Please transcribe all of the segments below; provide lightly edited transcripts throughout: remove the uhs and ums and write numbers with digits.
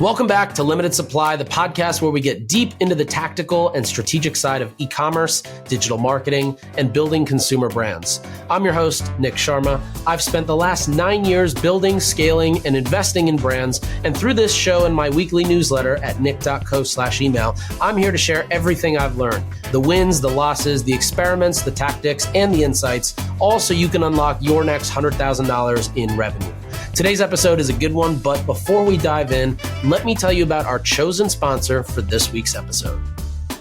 Welcome back to Limited Supply, the podcast where we get deep into the tactical and strategic side of e-commerce, digital marketing, and building consumer brands. I'm your host, Nik Sharma. I've spent the last 9 years building, scaling, and investing in brands. And through this show and my weekly newsletter at nik.co/email, I'm here to share everything I've learned, the wins, the losses, the experiments, the tactics, and the insights, all so you can unlock your next $100,000 in revenue. Today's episode is a good one, but before we dive in, let me tell you about our chosen sponsor for this week's episode.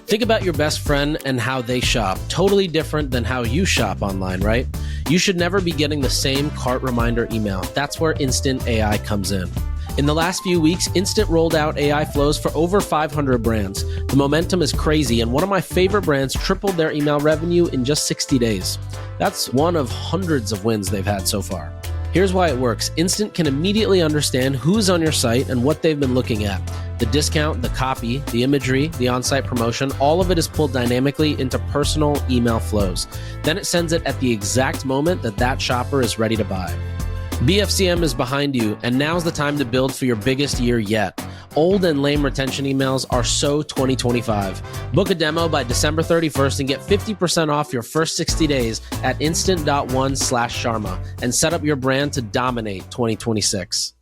Think about your best friend and how they shop. Totally different than how you shop online, right? You should never be getting the same cart reminder email. That's where Instant AI comes in. In the last few weeks, Instant rolled out AI flows for over 500 brands. The momentum is crazy, and one of my favorite brands tripled their email revenue in just 60 days. That's one of hundreds of wins they've had so far. Here's why it works. Instant can immediately understand who's on your site and what they've been looking at. The discount, the copy, the imagery, the on-site promotion, all of it is pulled dynamically into personal email flows. Then it sends it at the exact moment that shopper is ready to buy. BFCM is behind you, and now's the time to build for your biggest year yet. Old and lame retention emails are so 2025. Book a demo by December 31st and get 50% off your first 60 days at instant.one/Sharma and set up your brand to dominate 2026.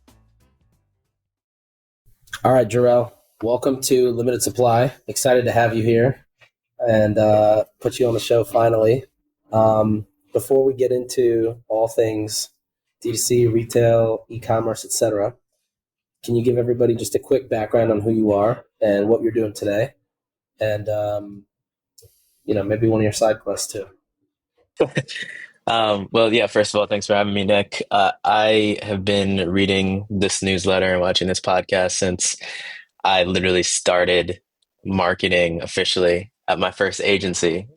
All right, Jerel, welcome to Limited Supply. Excited to have you here and put you on the show finally. Before we get into all things D2C, retail, e-commerce, etc., can you give everybody just a quick background on who you are and what you're doing today? And, maybe one of your side quests too. First of all, thanks for having me, Nick. I have been reading this newsletter and watching this podcast since I literally started marketing officially at my first agency.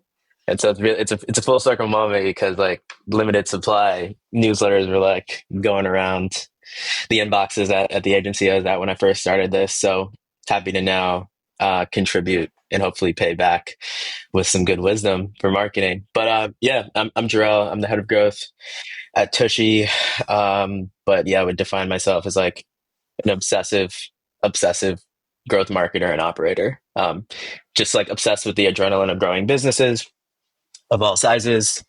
And so it's a full circle moment because like Limited Supply newsletters were like going around the inboxes at the agency I was at when I first started this. So happy to now contribute and hopefully pay back with some good wisdom for marketing. But I'm Jerel. I'm the head of growth at Tushy. I would define myself as like an obsessive growth marketer and operator. Just like obsessed with the adrenaline of growing businesses of all sizes.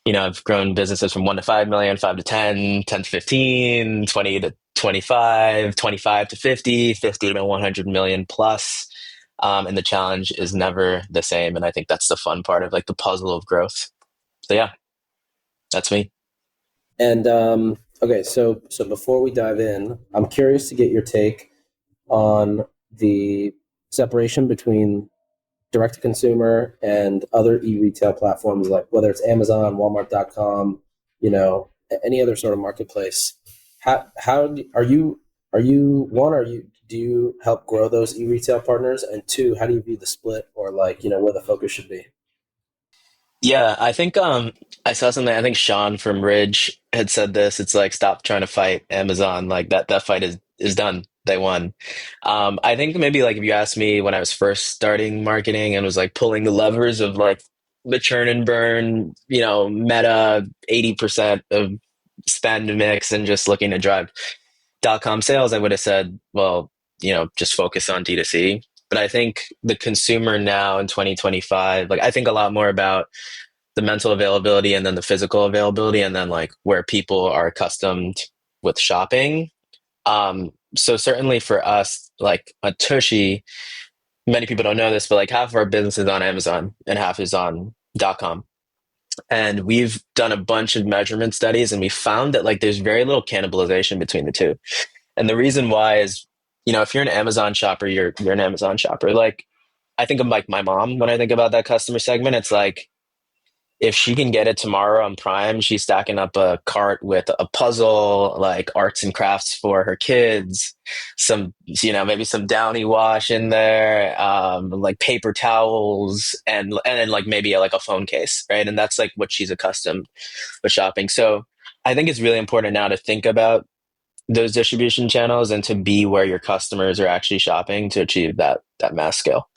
You know, I've grown businesses from 1 to 5 million, 5 to 10, 10 to 15, 20 to 25, 25 to 50, 50 to 100 million plus. And the challenge is never the same. And I think that's the fun part of like the puzzle of growth. So yeah, that's me. And okay, so before we dive in, I'm curious to get your take on the separation between direct-to-consumer and other e-retail platforms, like whether it's Amazon, Walmart.com, any other sort of marketplace. Do you help grow those e-retail partners? And two, how do you view the split or where the focus should be? Yeah, I think I saw something. I think Sean from Ridge had said this. It's like, stop trying to fight Amazon. Like that fight is done. They won. I think maybe like if you asked me when I was first starting marketing and was like pulling the levers of like the churn and burn, meta 80% of spend mix and just looking to drive .com sales, I would have said, well, just focus on D2C. But I think the consumer now in 2025, like I think a lot more about the mental availability and then the physical availability and then like where people are accustomed with shopping. So certainly for us, like at Tushy, many people don't know this, but like half of our business is on Amazon and half is on .com. And we've done a bunch of measurement studies and we found that like there's very little cannibalization between the two. And the reason why is, if you're an Amazon shopper, you're an Amazon shopper. Like I think of like my mom when I think about that customer segment. It's like if she can get it tomorrow on Prime, she's stacking up a cart with a puzzle, like arts and crafts for her kids, some, maybe some Downy wash in there, like paper towels, and then like maybe like a phone case, right? And that's like what she's accustomed with shopping. So I think it's really important now to think about those distribution channels and to be where your customers are actually shopping to achieve that mass scale.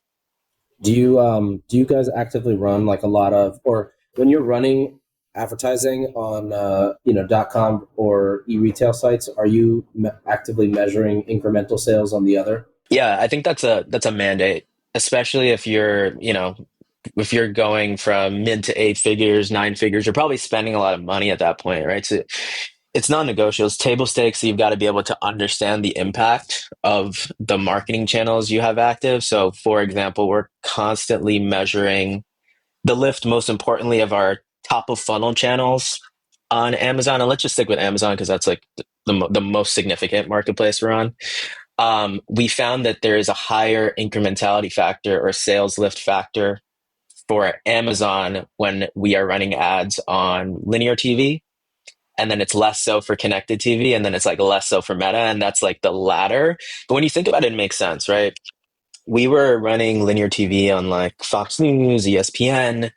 Do you guys actively run like a lot of, or when you're running advertising on .com or e-retail sites, are you actively measuring incremental sales on the other? Yeah, I think that's a mandate, especially if you're going from mid to eight figures, nine figures, you're probably spending a lot of money at that point, right? So it's non-negotiable. It's table stakes. So you've got to be able to understand the impact of the marketing channels you have active. So, for example, we're constantly measuring the lift, most importantly, of our top of funnel channels on Amazon. And let's just stick with Amazon because that's like the most significant marketplace we're on. We found that there is a higher incrementality factor or sales lift factor for Amazon when we are running ads on linear TV. And then it's less so for connected TV. And then it's like less so for Meta. And that's like the latter. But when you think about it, it makes sense, right? We were running linear TV on like Fox News, ESPN,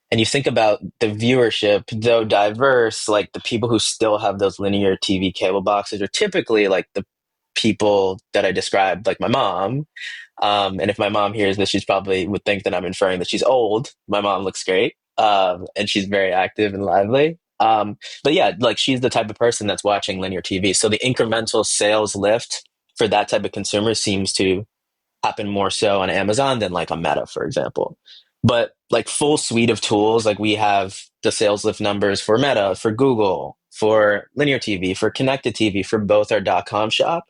and you think about the viewership, though diverse, like the people who still have those linear TV cable boxes are typically like the people that I described, like my mom. And if my mom hears this, she's probably would think that I'm inferring that she's old. My mom looks great, and she's very active and lively. But yeah, like she's the type of person that's watching linear TV. So the incremental sales lift for that type of consumer seems to happen more so on Amazon than like on Meta, for example. But like full suite of tools, like we have the sales lift numbers for Meta, for Google, for linear TV, for connected TV, for both our .com shop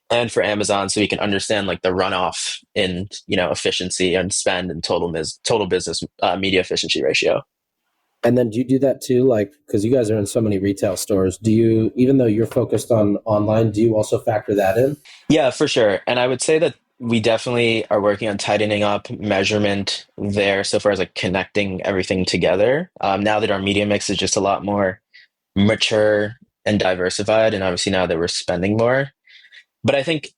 and for Amazon, so we can understand like the runoff in efficiency and spend and total business media efficiency ratio. And then do you do that too? Like, because you guys are in so many retail stores, do you, even though you're focused on online, do you also factor that in? Yeah, for sure. And I would say that we definitely are working on tightening up measurement there so far as like connecting everything together. Now that our media mix is just a lot more mature and diversified, and obviously now that we're spending more. But I think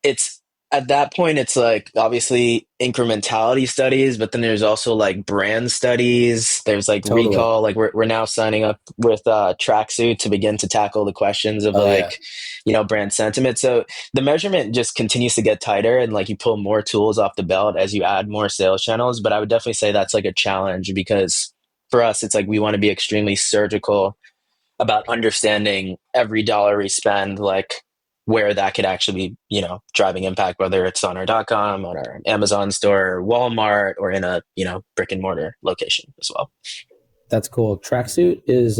it's at that point, it's like obviously incrementality studies, but then there's also like brand studies. There's like Totally. recall. Like we're now signing up with Tracksuit to begin to tackle the questions of Oh, yeah. like, brand sentiment. So the measurement just continues to get tighter and like you pull more tools off the belt as you add more sales channels. But I would definitely say that's like a challenge because for us, it's like we want to be extremely surgical about understanding every dollar we spend, like where that could actually be, driving impact, whether it's on our .com, on our Amazon store, or Walmart, or in a, brick and mortar location as well. That's cool. Tracksuit is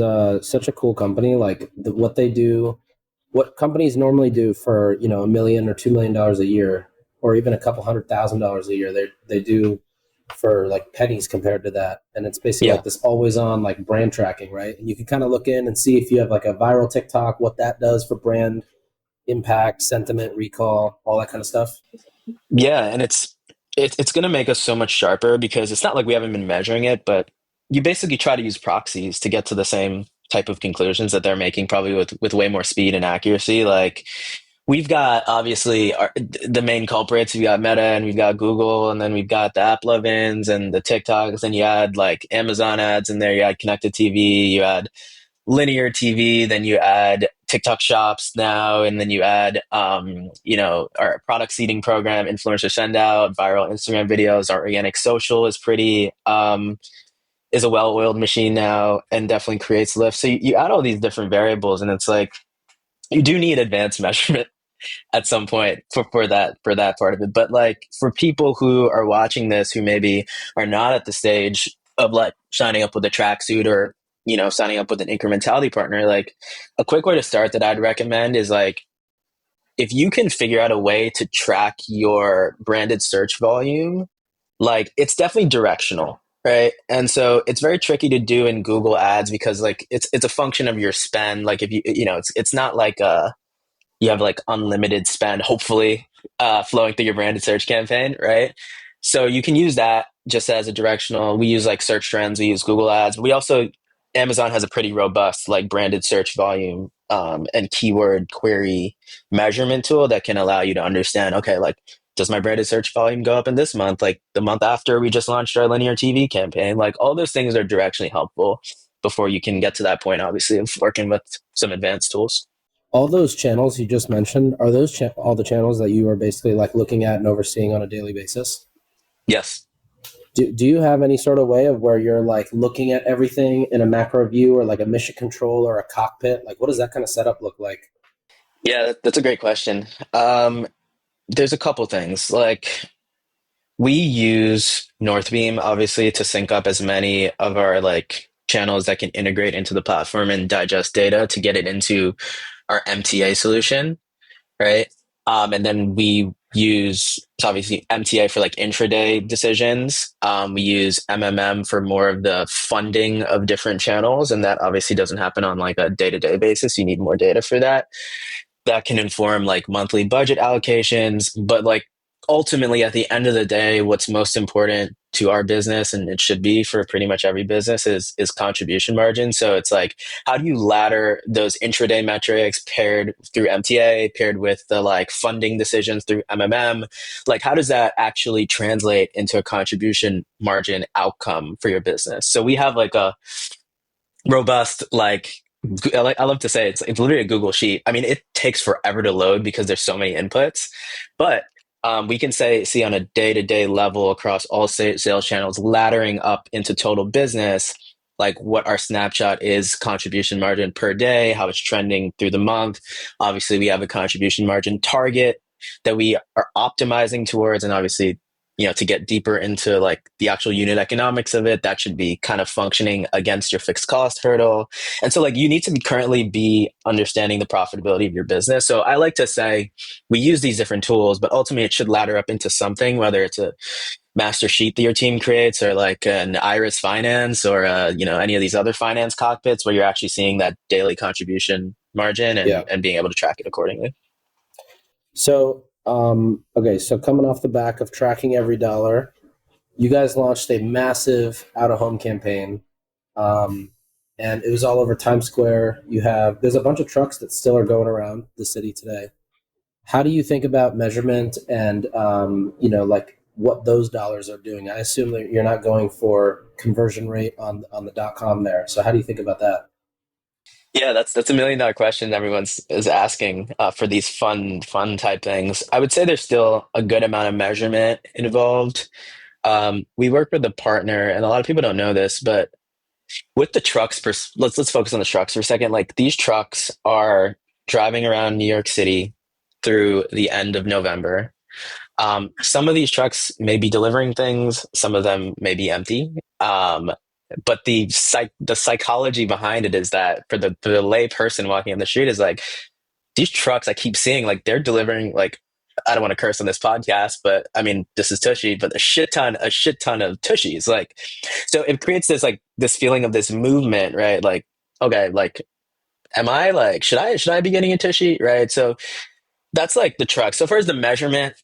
such a cool company. Like what they do, what companies normally do for $1 million or $2 million a year, or even a couple $100,000 a year, they do for like pennies compared to that. And it's basically Yeah. like this always on like brand tracking, right? And you can kind of look in and see if you have like a viral TikTok, what that does for brand impact, sentiment, recall, all that kind of stuff. Yeah. And it's going to make us so much sharper because it's not like we haven't been measuring it, but you basically try to use proxies to get to the same type of conclusions that they're making, probably with way more speed and accuracy. Like we've got obviously the main culprits. We've got Meta and we've got Google, and then we've got the AppLovins and the TikToks. Then you add like Amazon ads in there. You add connected TV. You add linear TV. Then you add TikTok shops now, and then you add our product seeding program, influencer send out, viral Instagram videos. Our organic social is pretty is a well-oiled machine now, and definitely creates lift. So you add all these different variables, and it's like you do need advanced measurement at some point for that part of it. But like for people who are watching this who maybe are not at the stage of like signing up with a tracksuit or signing up with an incrementality partner, like a quick way to start that I'd recommend is like if you can figure out a way to track your branded search volume, like it's definitely directional. Right. And so it's very tricky to do in Google ads because like it's a function of your spend. Like if it's not like you have like unlimited spend, hopefully, flowing through your branded search campaign, right? So you can use that just as a directional. We use like search trends, we use Google ads, but we also, Amazon has a pretty robust like branded search volume and keyword query measurement tool that can allow you to understand, okay, like, does my branded search volume go up in this month? Like the month after we just launched our linear TV campaign, like all those things are directionally helpful before you can get to that point, obviously, of working with some advanced tools. All those channels you just mentioned, are those all the channels that you are basically like looking at and overseeing on a daily basis? Yes. Do you have any sort of way of where you're like looking at everything in a macro view or like a mission control or a cockpit? Like what does that kind of setup look like? Yeah, that's a great question. There's a couple things. Like we use Northbeam obviously to sync up as many of our like channels that can integrate into the platform and digest data to get it into our MTA solution, right? And then we use so obviously MTA for like intraday decisions. We use MMM for more of the funding of different channels, and that obviously doesn't happen on like a day-to-day basis. You need more data for that. That can inform like monthly budget allocations, but like ultimately at the end of the day, what's most important to our business, and it should be for pretty much every business, is contribution margin. So it's like, how do you ladder those intraday metrics paired through MTA, paired with the like funding decisions through MMM? Like, how does that actually translate into a contribution margin outcome for your business? So we have like a robust like I love to say it's literally a Google sheet. I mean, it takes forever to load because there's so many inputs, but we can see on a day-to-day level across all sales channels, laddering up into total business, like what our snapshot is, contribution margin per day, how it's trending through the month. Obviously, we have a contribution margin target that we are optimizing towards, and obviously to get deeper into like the actual unit economics of it, that should be kind of functioning against your fixed cost hurdle. And so like you need to currently be understanding the profitability of your business. So I like to say we use these different tools, but ultimately it should ladder up into something, whether it's a master sheet that your team creates or like an Iris Finance or any of these other finance cockpits where you're actually seeing that daily contribution margin Yeah. and being able to track it accordingly. So, okay, so coming off the back of tracking every dollar, you guys launched a massive out of home campaign, um, and it was all over Times Square. There's a bunch of trucks that still are going around the city today. How do you think about measurement and like what those dollars are doing? I assume that you're not going for conversion rate on the .com there. So how do you think about that? Yeah, that's $1 million question everyone's is asking for these fun type things. I would say there's still a good amount of measurement involved. We work with a partner, and a lot of people don't know this, but with the trucks, let's focus on the trucks for a second. Like these trucks are driving around New York City through the end of November. Some of these trucks may be delivering things, some of them may be empty. But the psychology behind it is that for the lay person walking on the street is like these trucks I keep seeing like they're delivering like I don't want to curse on this podcast, but I mean this is Tushy, but a shit ton of Tushies. Like so it creates this feeling of this movement, right? Like, okay, like am I like should I be getting a Tushy? Right. So that's like the truck. So far as the measurement,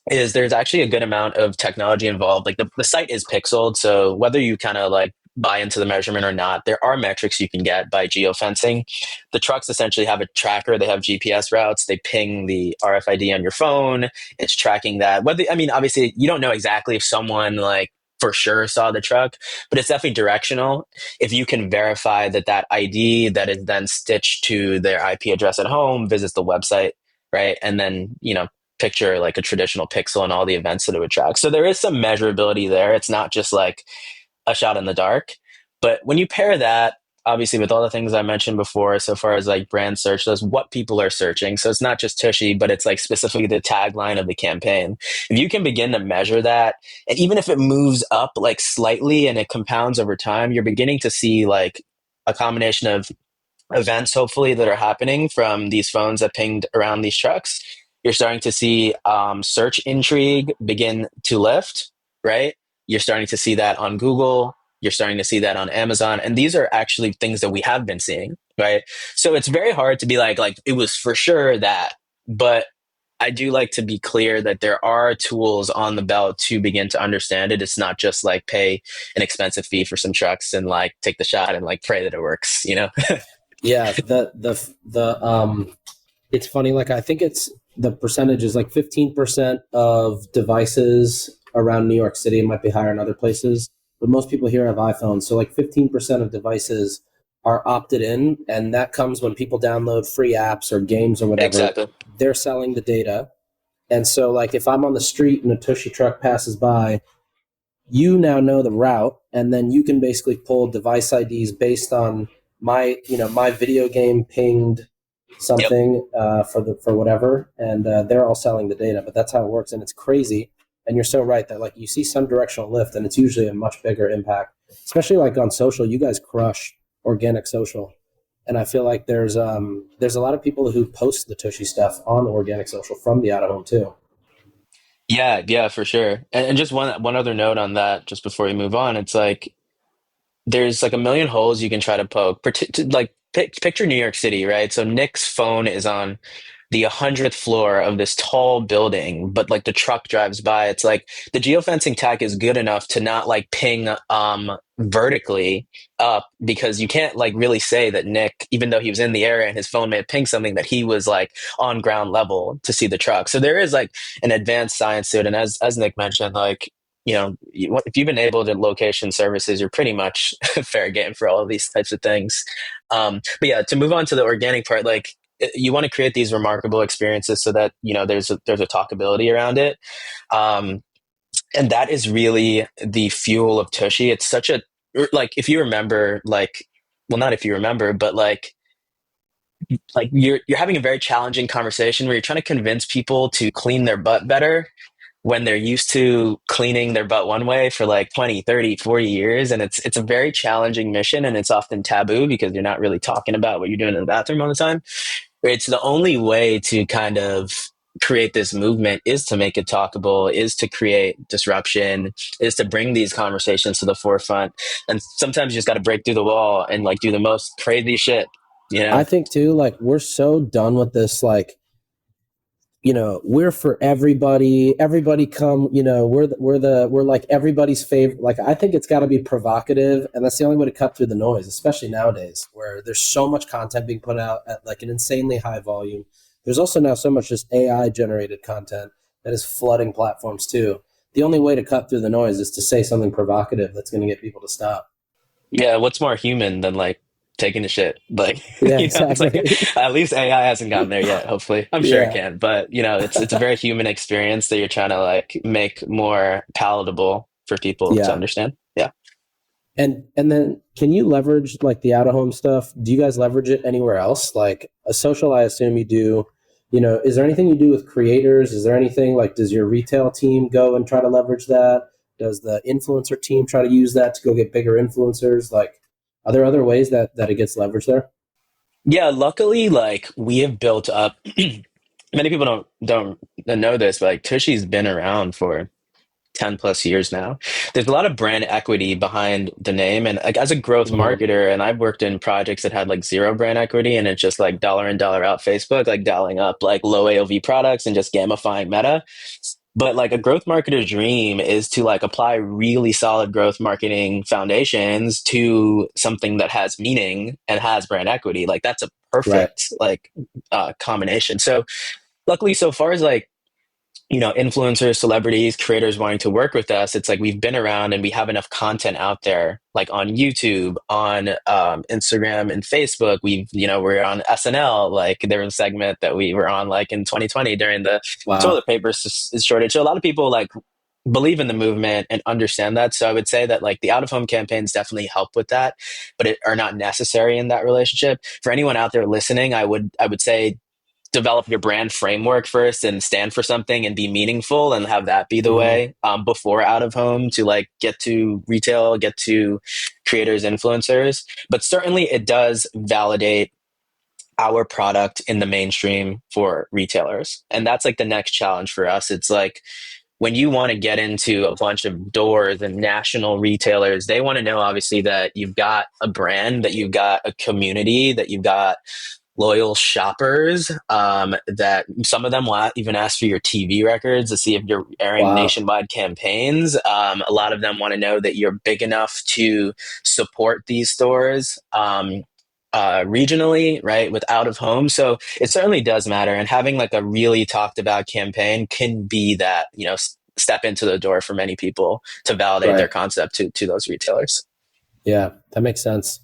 is there's actually a good amount of technology involved. Like the site is pixeled. So whether you kind of like buy into the measurement or not, there are metrics you can get by geofencing. The trucks essentially have a tracker. They have GPS routes. They ping the RFID on your phone. It's tracking that. I mean, obviously you don't know exactly if someone like for sure saw the truck, but it's definitely directional. If you can verify that ID that is then stitched to their IP address at home, visits the website, right? And then, picture like a traditional pixel and all the events that it would track. So there is some measurability there. It's not just like a shot in the dark. But when you pair that, obviously, with all the things I mentioned before, so far as like brand search, that's what people are searching. So it's not just Tushy, but it's like specifically the tagline of the campaign. If you can begin to measure that, and even if it moves up like slightly and it compounds over time, you're beginning to see like a combination of events, hopefully, that are happening from these phones that pinged around these trucks. You're starting to see search intrigue begin to lift, right? You're starting to see that on Google. You're starting to see that on Amazon. And these are actually things that we have been seeing, right? So it's very hard to be like it was for sure that, but I do like to be clear that there are tools on the belt to begin to understand it. It's not just like pay an expensive fee for some trucks and like take the shot and like pray that it works, you know? Yeah, it's funny. Like I think it's the percentage is like 15% of devices around New York City. It might be higher in other places, but most people here have iPhones. So like 15% of devices are opted in, and that comes when people download free apps or games or whatever. Exactly. They're selling the data, and so like if I'm on the street and a Tushy truck passes by, you now know the route, and then you can basically pull device IDs based on my video game pinged Yep. something for whatever, and they're all selling the data. But that's how it works, and it's crazy. And you're so right that like you see some directional lift, and it's usually a much bigger impact, especially like on social. You guys crush organic social, and I feel like there's a lot of people who post the Tushy stuff on organic social from the out of home too. Yeah, yeah, for sure. And just one other note on that, just before we move on, it's like there's like a million holes you can try to poke. Like picture New York City, right? So Nick's phone is on the 100th floor of this tall building, but like the truck drives by. It's like the geofencing tech is good enough to not like ping vertically up, because you can't like really say that Nick, even though he was in the area and his phone may have pinged something, that he was like on ground level to see the truck. So there is like an advanced science to it. And as Nick mentioned, like, if you've enabled location services, you're pretty much fair game for all of these types of things. But yeah, to move on to the organic part, like you want to create these remarkable experiences so that there's a talkability around it, and that is really the fuel of Tushy. It's such a, like, if you remember, like, well, not if you remember, but like you're having a very challenging conversation where you're trying to convince people to clean their butt better when they're used to cleaning their butt one way for like 20, 30, 40 years. And it's a very challenging mission, and it's often taboo because you're not really talking about what you're doing in the bathroom all the time. It's the only way to kind of create this movement is to make it talkable, is to create disruption, is to bring these conversations to the forefront. And sometimes you just got to break through the wall and like do the most crazy shit, you I know? think too, like we're so done with this, like, we're for everybody. Everybody come. We're like everybody's favorite. Like I think it's got to be provocative, and that's the only way to cut through the noise, especially nowadays where there's so much content being put out at like an insanely high volume. There's also now so much just AI generated content that is flooding platforms too. The only way to cut through the noise is to say something provocative that's going to get people to stop. Yeah, what's more human than like taking a shit? Like, Yeah, it's like exactly. at least AI hasn't gotten there yet, hopefully. I'm sure it Yeah, can, but it's a very human experience that you're trying to like make more palatable for people to yeah. understand. Yeah. And then can you leverage like the out of home stuff? Do you guys leverage it anywhere else? Like a social, I assume you do. Is there anything you do with creators? Is there anything like does your retail team go and try to leverage that? Does the influencer team try to use that to go get bigger influencers? Like are there other ways that it gets leveraged there? Yeah, luckily, like we have built up many people don't know this, but like Tushy's been around for 10 plus years now. There's a lot of brand equity behind the name. And like as a growth Mm, marketer, and I've worked in projects that had like zero brand equity, and it's just like dollar in, dollar out Facebook, like dialing up like low AOV products and just gamifying meta. But like a growth marketer's dream is to like apply really solid growth marketing foundations to something that has meaning and has brand equity. Like that's a right. perfect like combination. So luckily, so far as like influencers, celebrities, creators wanting to work with us, it's like we've been around and we have enough content out there, like on YouTube, on Instagram and Facebook. We're on SNL. Like there was a segment that we were on like in 2020 during the Wow. toilet paper shortage. So a lot of people like believe in the movement and understand that. So I would say that like the out of home campaigns definitely help with that, but it are not necessary in that relationship. For anyone out there listening, I would say develop your brand framework first and stand for something and be meaningful and have that be the Hmm. way, before out of home, to like get to retail, get to creators, influencers. But certainly it does validate our product in the mainstream for retailers. And that's like the next challenge for us. It's like when you want to get into a bunch of doors and national retailers, they want to know obviously that you've got a brand, that you've got a community, that you've got loyal shoppers, that some of them will even ask for your TV records to see if you're airing Wow. nationwide campaigns. A lot of them want to know that you're big enough to support these stores, regionally, right, with out of home. So it certainly does matter. And having like a really talked about campaign can be that, step into the door for many people to validate their Right. concept to those retailers. Yeah, that makes sense.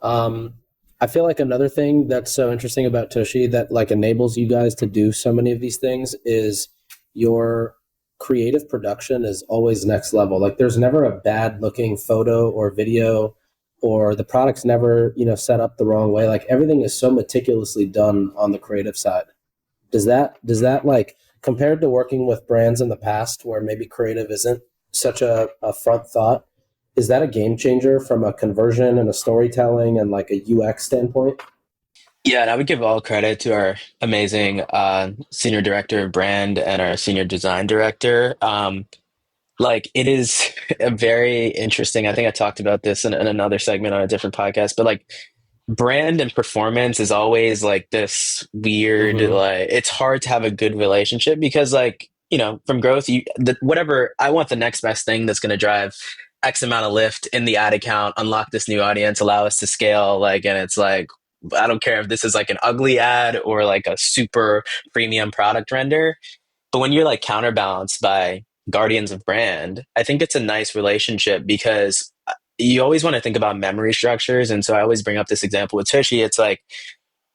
Um, I feel like another thing that's so interesting about Tushy that like enables you guys to do so many of these things is your creative production is always next level. Like there's never a bad looking photo or video, or the product's never, set up the wrong way. Like everything is so meticulously done on the creative side. Does that like, compared to working with brands in the past where maybe creative isn't such a front thought, is that a game changer from a conversion and a storytelling and like a UX standpoint? Yeah, and I would give all credit to our amazing senior director of brand and our senior design director. Like it is a very interesting. I think I talked about this in another segment on a different podcast, but like brand and performance is always like this weird, Mm-hmm. like it's hard to have a good relationship because like, from growth, whatever I want the next best thing that's going to drive X amount of lift in the ad account, unlock this new audience, allow us to scale. Like, and it's like, I don't care if this is like an ugly ad or like a super premium product render. But when you're like counterbalanced by guardians of brand, I think it's a nice relationship because you always want to think about memory structures. And so I always bring up this example with Tushy. It's like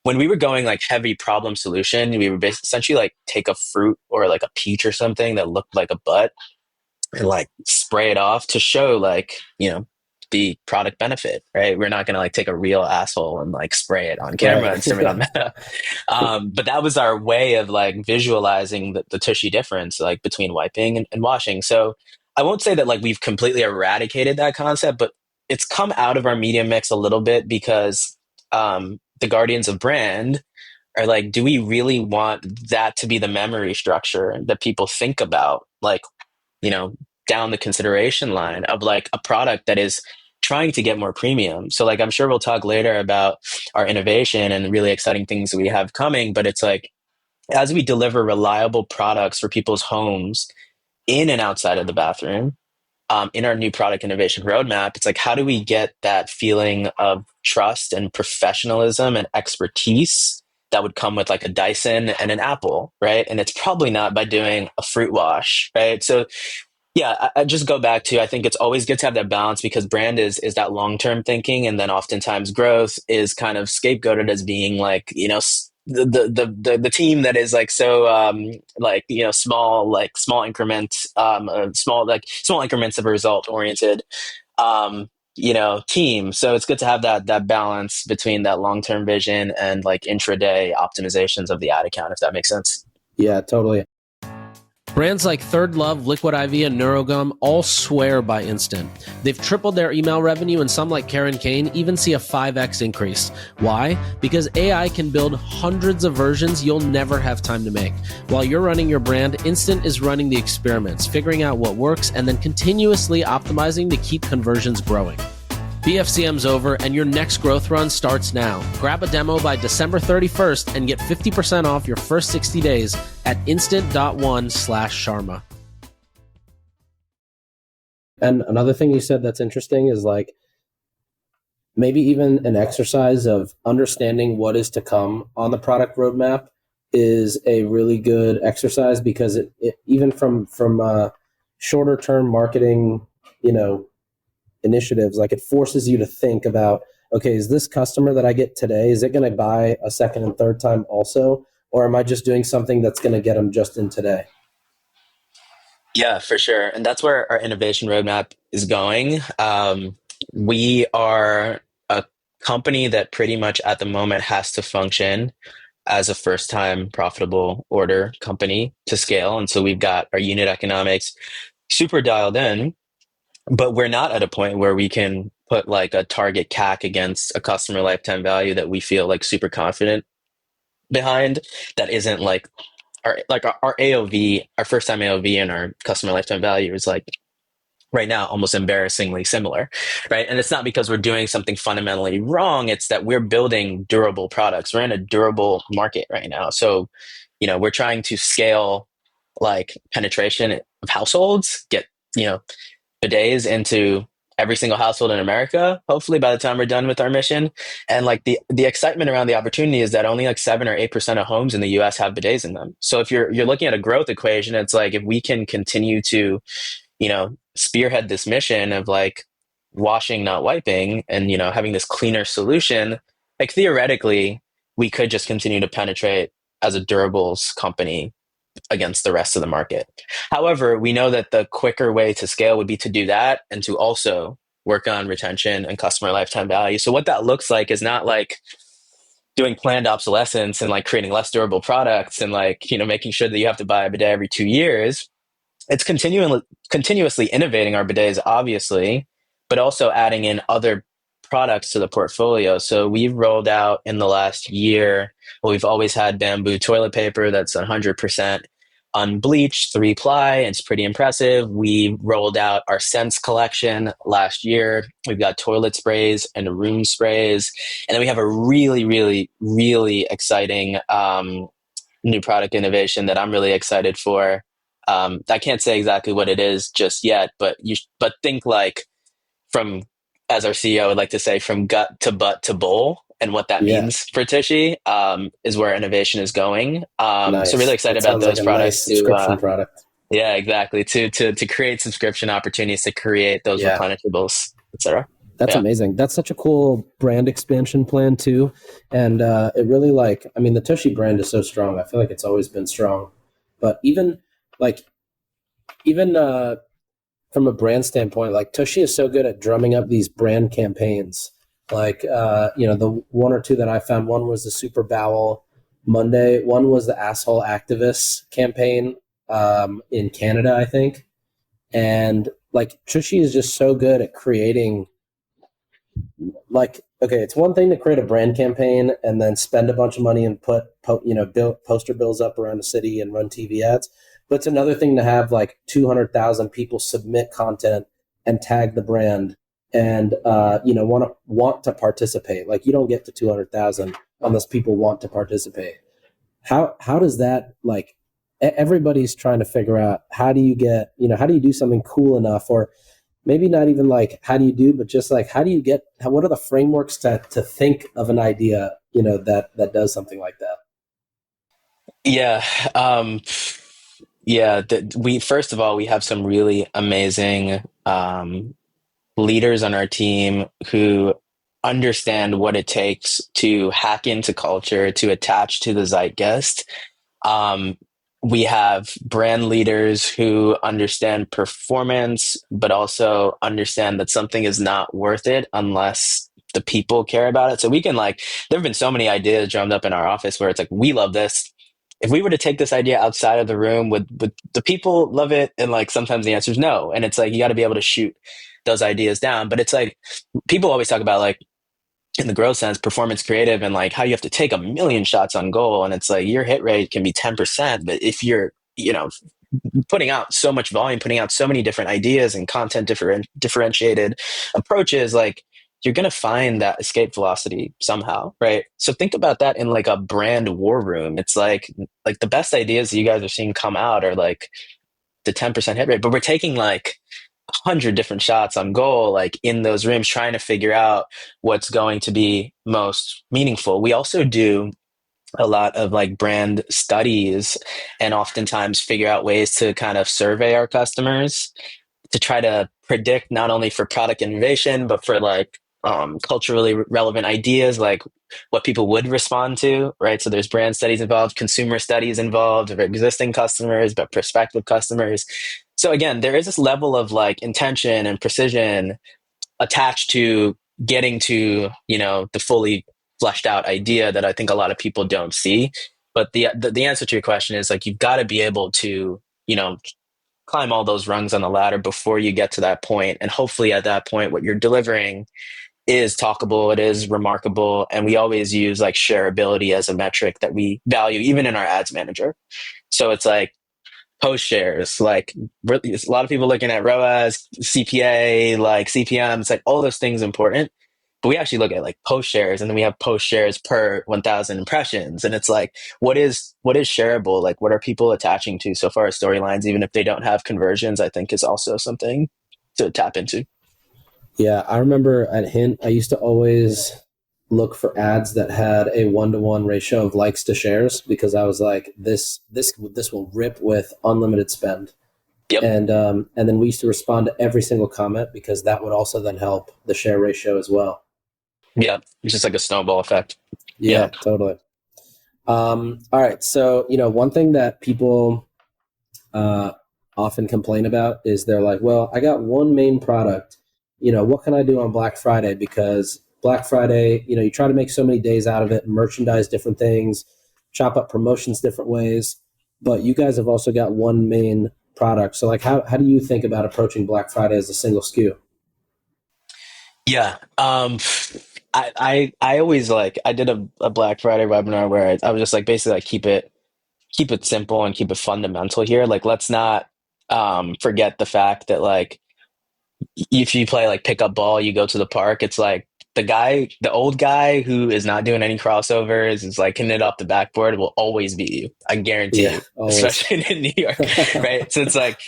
when we were going like heavy problem solution, we would essentially like take a fruit or like a peach or something that looked like a butt and like spray it off to show like, the product benefit, right? We're not going to like take a real asshole and like spray it on camera Right. and stream it on Yeah. meta. But that was our way of like visualizing the tushy difference like between wiping and washing. So I won't say that like we've completely eradicated that concept, but it's come out of our media mix a little bit because the guardians of brand are like, do we really want that to be the memory structure that people think about? Like, you know, down the consideration line of like a product that is trying to get more premium. So like I'm sure we'll talk later about our innovation and really exciting things that we have coming, but it's like as we deliver reliable products for people's homes in and outside of the bathroom, in our new product innovation roadmap, it's like how do we get that feeling of trust and professionalism and expertise that would come with like a Dyson and an Apple, right? And it's probably not by doing a fruit wash, right? So yeah, I just go back to I think it's always good to have that balance because brand is that long term thinking, and then oftentimes growth is kind of scapegoated as being like the team that is like so like small increments small increments of a result oriented team. So it's good to have that balance between that long term vision and like intraday optimizations of the ad account, if that makes sense. Yeah, totally. Brands like Third Love, Liquid IV, and Neurogum all swear by Instant. They've tripled their email revenue, and some like Karen Kane even see a 5x increase. Why? Because AI can build hundreds of versions you'll never have time to make. While you're running your brand, Instant is running the experiments, figuring out what works, and then continuously optimizing to keep conversions growing. BFCM's over, and your next growth run starts now. Grab a demo by December 31st and get 50% off your first 60 days at instant.one/Sharma. And another thing you said that's interesting is like maybe even an exercise of understanding what is to come on the product roadmap is a really good exercise because it even from shorter term marketing, initiatives, like it forces you to think about, okay, is this customer that I get today, is it going to buy a second and third time also, or am I just doing something that's going to get them just in today? Yeah, for sure. And that's where our innovation roadmap is going. We are a company that pretty much at the moment has to function as a first time profitable order company to scale. And so we've got our unit economics super dialed in, but we're not at a point where we can put like a target CAC against a customer lifetime value that we feel like super confident behind that isn't like our AOV, our first time AOV and our customer lifetime value is like right now almost embarrassingly similar, right? And it's not because we're doing something fundamentally wrong, it's that we're building durable products. We're in a durable market right now. So, we're trying to scale like penetration of households, get, bidets into every single household in America, hopefully by the time we're done with our mission. And like the excitement around the opportunity is that only like 7 or 8% of homes in the US have bidets in them. So if you're looking at a growth equation, it's like if we can continue to, spearhead this mission of like washing, not wiping, and having this cleaner solution, like theoretically, we could just continue to penetrate as a durables company against the rest of the market. However, we know that the quicker way to scale would be to do that and to also work on retention and customer lifetime value. So what that looks like is not like doing planned obsolescence and like creating less durable products and like, making sure that you have to buy a bidet every 2 years. It's continuously innovating our bidets, obviously, but also adding in other products to the portfolio. So we've rolled out in the last year, well, we've always had bamboo toilet paper that's 100% unbleached, 3-ply. It's pretty impressive. We rolled out our scents collection last year. We've got toilet sprays and room sprays. And then we have a really, really, really exciting new product innovation that I'm really excited for. I can't say exactly what it is just yet, but but think like from, as our CEO would like to say, from gut to butt to bowl, and what that Yeah. means for Tushy is where innovation is going. So really Nice. excited That about sounds like those a products nice to, subscription product. yeah, exactly, to create subscription opportunities, to create those Yeah. replenishables, etc. That's Yeah. amazing. That's such a cool brand expansion plan too. And it really I mean, the Tushy brand is so strong. I feel like it's always been strong. But like, even from a brand standpoint, like Tushy is so good at drumming up these brand campaigns. Like, the one or two that I found, one was the Super Bowel Monday, one was the Asshole Activists campaign in Canada, I think. And like, Tushy is just so good at creating, like, okay, it's one thing to create a brand campaign and then spend a bunch of money and put poster bills up around the city and run TV ads, but it's another thing to have like 200,000 people submit content and tag the brand and want to participate. Like, you don't get to 200,000 unless people want to participate. How does that, like, everybody's trying to figure out, how do you get, how do you do something cool enough, or maybe not even like how do you do, but just like, how do you get, what are the frameworks to think of an idea, that does something like that? Yeah. Um, yeah. We, first of all, we have some really amazing leaders on our team who understand what it takes to hack into culture, to attach to the zeitgeist. Um, we have brand leaders who understand performance, but also understand that something is not worth it unless the people care about it. So we can, like, there have been so many ideas drummed up in our office where it's like, we love this. If we were to take this idea outside of the room, would the people love it? And like, sometimes the answer is no. And it's like, you got to be able to shoot those ideas down. But it's like, people always talk about, like, in the growth sense, performance creative, and like how you have to take a million shots on goal. And it's like, your hit rate can be 10%. But if you're, putting out so much volume, putting out so many different ideas and content differentiated approaches, like, you're going to find that escape velocity somehow, right? So think about that in like a brand war room. It's like the best ideas that you guys are seeing come out are like the 10% hit rate, but we're taking like 100 different shots on goal, like in those rooms, trying to figure out what's going to be most meaningful. We also do a lot of like brand studies and oftentimes figure out ways to kind of survey our customers to try to predict not only for product innovation, but for like culturally relevant ideas, like what people would respond to, right? So there's brand studies involved, consumer studies involved of existing customers, but prospective customers. So again, there is this level of like intention and precision attached to getting to, the fully fleshed out idea that I think a lot of people don't see. But the answer to your question is, like, you've got to be able to, climb all those rungs on the ladder before you get to that point. And hopefully at that point, what you're delivering is talkable, it is remarkable. And we always use like shareability as a metric that we value, even in our ads manager. So it's like post shares, like, a lot of people looking at ROAS, CPA, like CPM. It's like all those things important. But we actually look at like post shares, and then we have post shares per 1,000 impressions. And it's like, what is shareable? Like, what are people attaching to so far as storylines, even if they don't have conversions, I think is also something to tap into. Yeah, I remember at Hint, I used to always look for ads that had a 1-to-1 ratio of likes to shares, because I was like, this will rip with unlimited spend. Yep. And then we used to respond to every single comment, because that would also then help the share ratio as well. Yeah. It's just like a snowball effect. Yeah, Yeah. totally. All right. So, one thing that people uh, often complain about is they're like, well, I got one main product. What can I do on Black Friday? Because Black Friday, you try to make so many days out of it, merchandise different things, chop up promotions different ways. But you guys have also got one main product. So, like, how do you think about approaching Black Friday as a single SKU? Yeah. I always like I did a Black Friday webinar where I was just like basically like keep it simple and keep it fundamental here. Like let's not forget the fact that like if you play like pickup ball, you go to the park, it's like the old guy who is not doing any crossovers, is like hitting it off the backboard will always beat you. I guarantee Yeah, you, always. especially in New York, right? So it's like,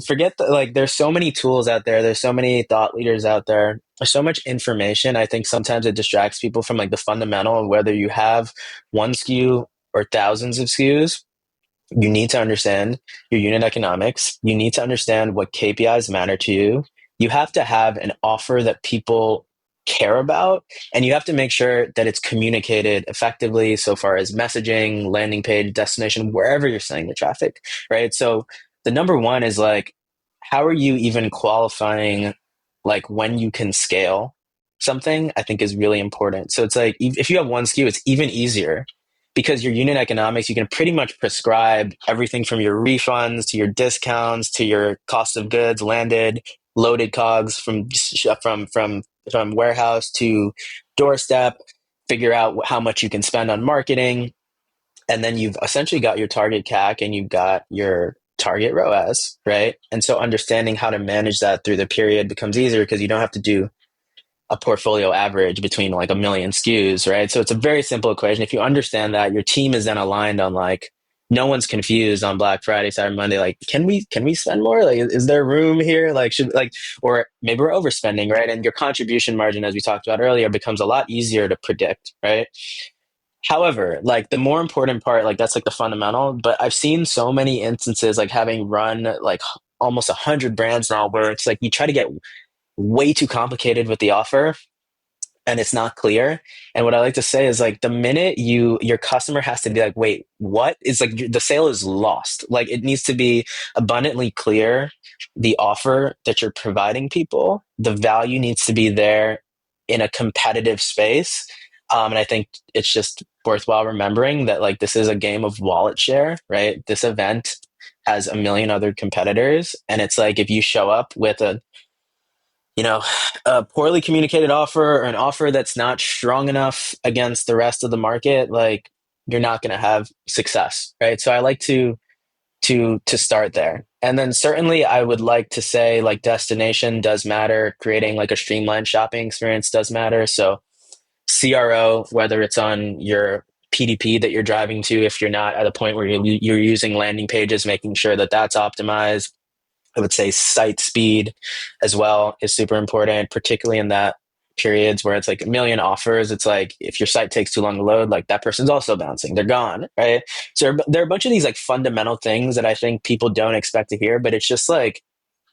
forget that, like, there's so many tools out there. There's so many thought leaders out there. There's so much information. I think sometimes it distracts people from like the fundamental of whether you have one SKU or thousands of SKUs. You need to understand your unit economics. You need to understand what KPIs matter to you. You have to have an offer that people care about, and you have to make sure that it's communicated effectively so far as messaging, landing page, destination, wherever you're sending the traffic, right? So the number one is like, how are you even qualifying like when you can scale something? I think is really important. So it's like if you have one SKU, it's even easier because your unit economics, you can pretty much prescribe everything from your refunds to your discounts to your cost of goods landed, loaded cogs from warehouse to doorstep, figure out how much you can spend on marketing, and then you've essentially got your target CAC and you've got your target ROAS, right? And so understanding how to manage that through the period becomes easier because you don't have to do a portfolio average between like a million SKUs, right? So it's a very simple equation. If you understand that, your team is then aligned on like no one's confused on Black Friday, Cyber Monday. Like, can we spend more? Like, is there room here? Like, should like, or maybe we're overspending, right? And your contribution margin, as we talked about earlier, becomes a lot easier to predict, right? However, like the more important part, like that's like the fundamental. But I've seen so many instances, like having run like almost 100 brands now, where it's like you try to get way too complicated with the offer and it's not clear. And what I like to say is like the minute your customer has to be like, wait, what is like the sale is lost. Like it needs to be abundantly clear the offer that you're providing people. The value needs to be there in a competitive space. And I think it's just worthwhile remembering that like this is a game of wallet share, right? This event has a million other competitors. And it's like if you show up with you know, a poorly communicated offer or an offer that's not strong enough against the rest of the market, like you're not going to have success, right? So I like to start there. And then certainly I would like to say like destination does matter, creating like a streamlined shopping experience does matter. So CRO, whether it's on your PDP that you're driving to, if you're not at a point where you're using landing pages, making sure that that's optimized. I would say site speed as well is super important, particularly in that periods where it's like a million offers. It's like if your site takes too long to load, like that person's also bouncing. They're gone, right? So there are a bunch of these like fundamental things that I think people don't expect to hear, but it's just like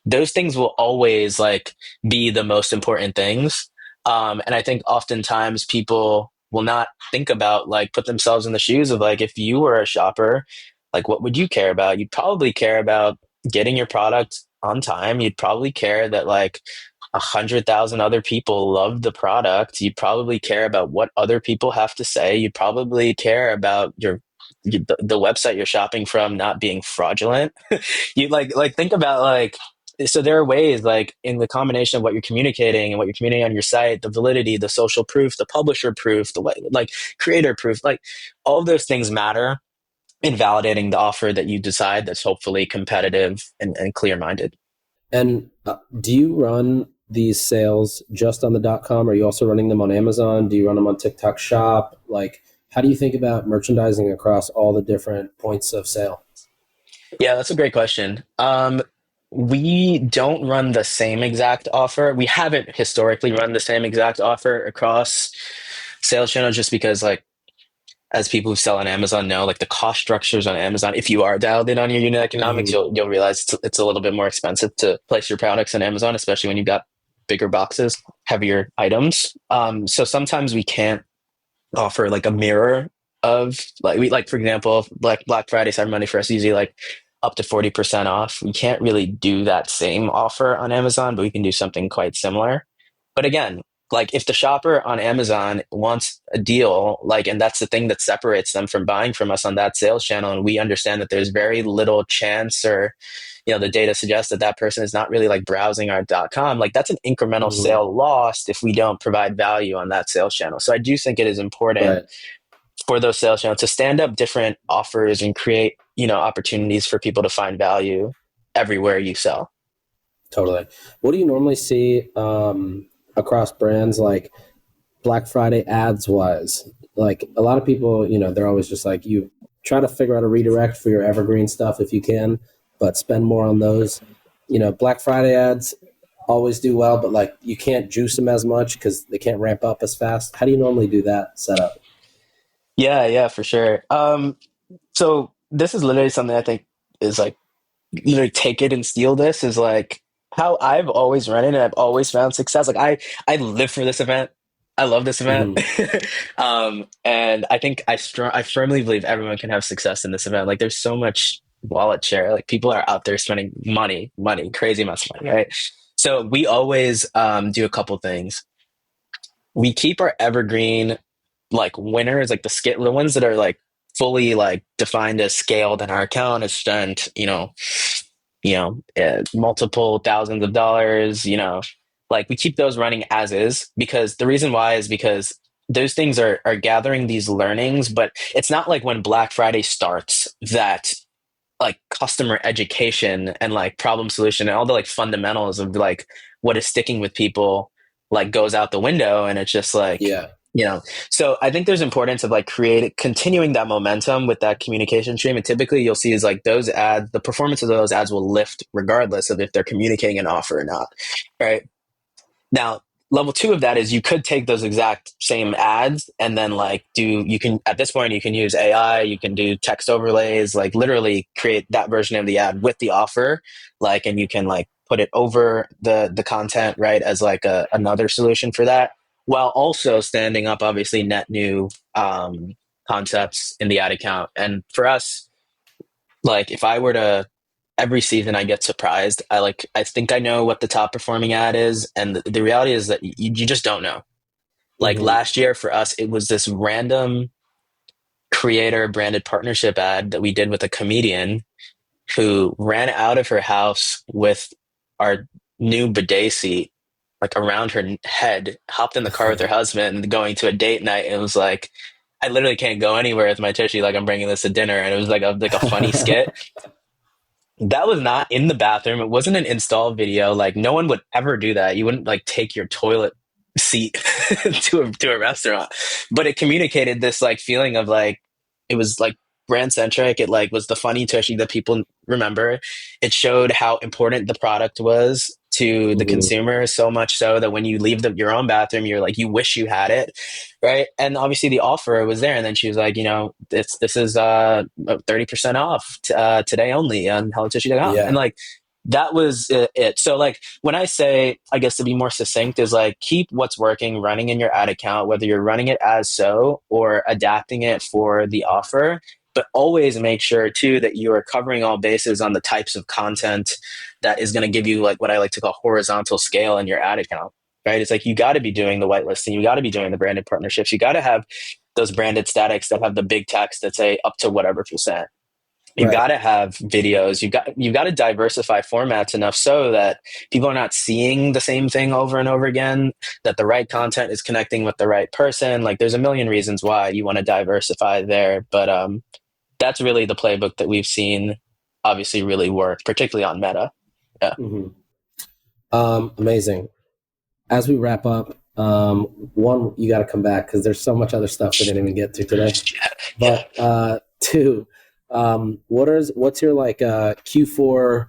those things will always like be the most important things. And I think oftentimes people will not think about like put themselves in the shoes of like if you were a shopper, like what would you care about? You'd probably care about getting your product on time. You'd probably care that like 100,000 other people love the product. You'd probably care about what other people have to say. You'd probably care about the website you're shopping from not being fraudulent. You like think about like so there are ways like in the combination of what you're communicating and what you're communicating on your site, the validity, the social proof, the publisher proof, the way, like creator proof, like all of those things matter in validating the offer that you decide that's hopefully competitive and clear-minded. And do you run these sales just on the .com? Are you also running them on Amazon? Do you run them on TikTok Shop? Like, how do you think about merchandising across all the different points of sale? Yeah, that's a great question. We don't run the same exact offer. We haven't historically run the same exact offer across sales channels just because like as people who sell on Amazon know, like the cost structures on Amazon, if you are dialed in on your unit economics, Mhm. you'll realize it's a little bit more expensive to place your products on Amazon, especially when you've got bigger boxes, heavier items. So sometimes we can't offer like a mirror of like we like for example, Black Friday, Cyber Monday for us usually like up to 40% off. We can't really do that same offer on Amazon, but we can do something quite similar. But again, like if the shopper on Amazon wants a deal, like, and that's the thing that separates them from buying from us on that sales channel, and we understand that there's very little chance, or the data suggests that that person is not really like browsing our .com, like that's an incremental Hmm. sale lost if we don't provide value on that sales channel. So I do think it is important Right. for those sales channels to stand up different offers and create, opportunities for people to find value everywhere you sell. Totally. What do you normally see across brands, like Black Friday ads wise? Like a lot of people, they're always just like, you try to figure out a redirect for your evergreen stuff if you can, but spend more on those. Black Friday ads always do well, but like you can't juice them as much because they can't ramp up as fast. How do you normally do that setup? Yeah, yeah, for sure. So this is literally something I think is like literally take it and steal this is like how I've always run it and I've always found success. Like I live for this event. I love this event. Hmm. And I think I firmly believe everyone can have success in this event. Like there's so much wallet share. Like people are out there spending money, crazy amounts of money, right? So we always do a couple things. We keep our evergreen like winners, like the ones that are like fully like defined as scaled in our account has spent, multiple thousands of dollars, like we keep those running as is, because the reason why is because those things are gathering these learnings, but it's not like when Black Friday starts that like customer education and like problem solution and all the like fundamentals of like what is sticking with people like goes out the window, and it's just like Yeah. you know so I think there's importance of like continuing that momentum with that communication stream, and typically you'll see is like those ads, the performance of those ads will lift regardless of if they're communicating an offer or not, right? Now, level two of that is you could take those exact same ads and then like you can, at this point, you can use AI, you can do text overlays, like literally create that version of the ad with the offer, like, and you can like put it over the content, right, as like another solution for that, while also standing up obviously net new concepts in the ad account. And for us, like if I were to every season I get surprised. I think I know what the top performing ad is, and the reality is that you just don't know. Like Hmm. last year for us, it was this random creator branded partnership ad that we did with a comedian who ran out of her house with our new bidet seat like around her head, hopped in the car with her husband going to a date night, and it was like I literally can't go anywhere with my tushy, like I'm bringing this to dinner, and it was like a funny skit. That was not in the bathroom. It wasn't an install video. Like no one would ever do that. You wouldn't like take your toilet seat to a restaurant. But it communicated this like feeling of like it was like brand centric. It like was the funny Tushy that people remember. It showed how important the product was to the Hmm. consumer, so much so that when you leave your own bathroom, you're like you wish you had it, right? And obviously the offer was there, and then she was like, this is 30% off today only on hellotushy.com, and Yeah. like that was it. So like when I say, I guess to be more succinct, is like keep what's working running in your ad account, whether you're running it as so or adapting it for the offer, but always make sure too that you are covering all bases on the types of content that is going to give you like what I like to call horizontal scale in your ad account, right? It's like you got to be doing the whitelisting, you got to be doing the branded partnerships, you got to have those branded statics that have the big text that say up to whatever percent. You Right. got to have videos. You got to diversify formats enough so that people are not seeing the same thing over and over again. That the right content is connecting with the right person. Like there's a million reasons why you want to diversify there, but that's really the playbook that we've seen obviously really work, particularly on Meta. Yeah. Hmm. Amazing. As we wrap up, one, you got to come back because there's so much other stuff we didn't even get to today. Yeah. But two, what's your like Q4,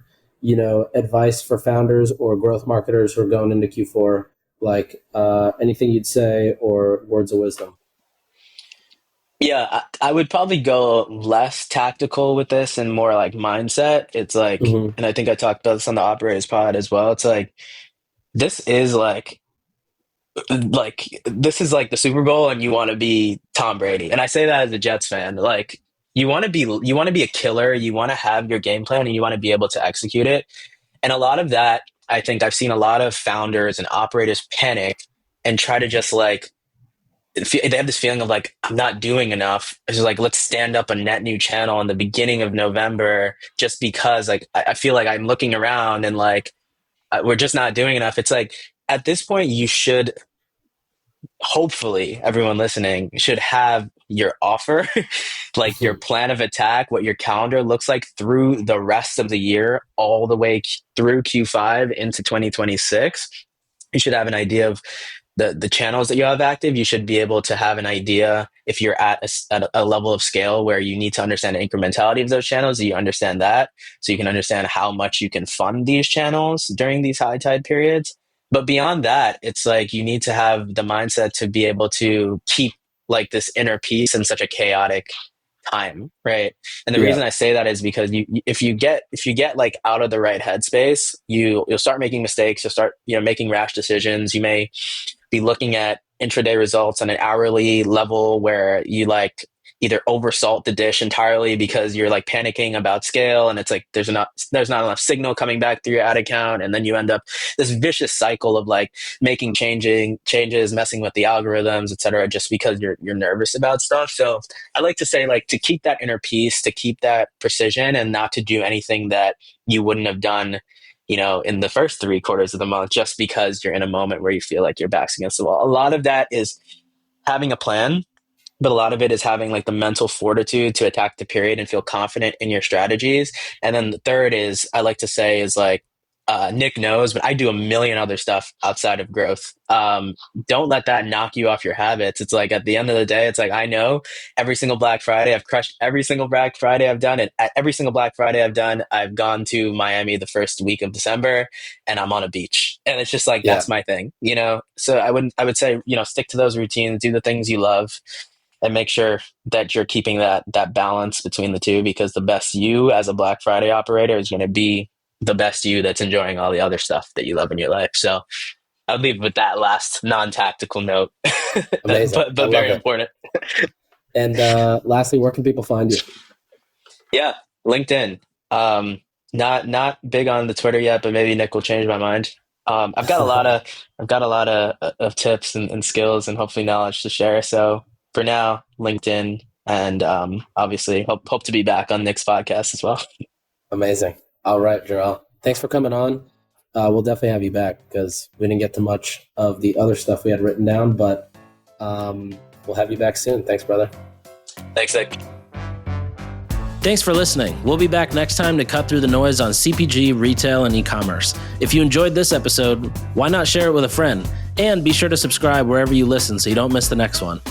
advice for founders or growth marketers who are going into Q4? Like anything you'd say or words of wisdom? Yeah, I would probably go less tactical with this and more like mindset. It's like, Hmm. and I think I talked about this on the operators pod as well. It's like, this is like this is like the Super Bowl and you want to be Tom Brady. And I say that as a Jets fan. Like you want to be a killer. You want to have your game plan and you want to be able to execute it. And a lot of that, I think I've seen a lot of founders and operators panic and try to just like, they have this feeling of like, I'm not doing enough. It's just like, let's stand up a net new channel in the beginning of November just because like I feel like I'm looking around and like we're just not doing enough. It's like at this point, you should, hopefully everyone listening should have your offer, like your plan of attack, what your calendar looks like through the rest of the year, all the way through Q5 into 2026. You should have an idea of the channels that you have active. You should be able to have an idea if you're at a level of scale where you need to understand the incrementality of those channels. You understand that, so you can understand how much you can fund these channels during these high tide periods. But beyond that, it's like you need to have the mindset to be able to keep like this inner peace in such a chaotic time, right? And the reason I say that is because if you get like out of the right headspace, you'll start making mistakes. You'll start making rash decisions. You may be looking at intraday results on an hourly level where you like either oversalt the dish entirely because you're like panicking about scale, and it's like there's not enough signal coming back through your ad account, and then you end up this vicious cycle of like making changes, messing with the algorithms, etc., just because you're nervous about stuff. So I like to say like to keep that inner peace, to keep that precision, and not to do anything that you wouldn't have done in the first 3 quarters of the month, just because you're in a moment where you feel like your back's against the wall. A lot of that is having a plan, but a lot of it is having like the mental fortitude to attack the period and feel confident in your strategies. And then the third is, I like to say, is like, Nick knows, but I do a million other stuff outside of growth. Don't let that knock you off your habits. It's like at the end of the day, it's like, I know every single Black Friday, I've crushed every single Black Friday I've done. And at every single Black Friday I've done, I've gone to Miami the first week of December and I'm on a beach. And it's just like, that's my thing, So I would say, stick to those routines, do the things you love, and make sure that you're keeping that balance between the two, because the best you as a Black Friday operator is going to be the best you that's enjoying all the other stuff that you love in your life. So I'll leave with that last non-tactical note. Amazing. but very important. And lastly, where can people find you? Yeah, LinkedIn. Not big on the Twitter yet, but maybe Nick will change my mind. I've got a lot of tips and skills and hopefully knowledge to share. So for now, LinkedIn, and obviously hope to be back on Nick's podcast as well. Amazing. All right, Jerel. Thanks for coming on. We'll definitely have you back because we didn't get to much of the other stuff we had written down, but we'll have you back soon. Thanks, brother. Thanks, Nick. Thanks for listening. We'll be back next time to cut through the noise on CPG, retail, and e-commerce. If you enjoyed this episode, why not share it with a friend? And be sure to subscribe wherever you listen so you don't miss the next one.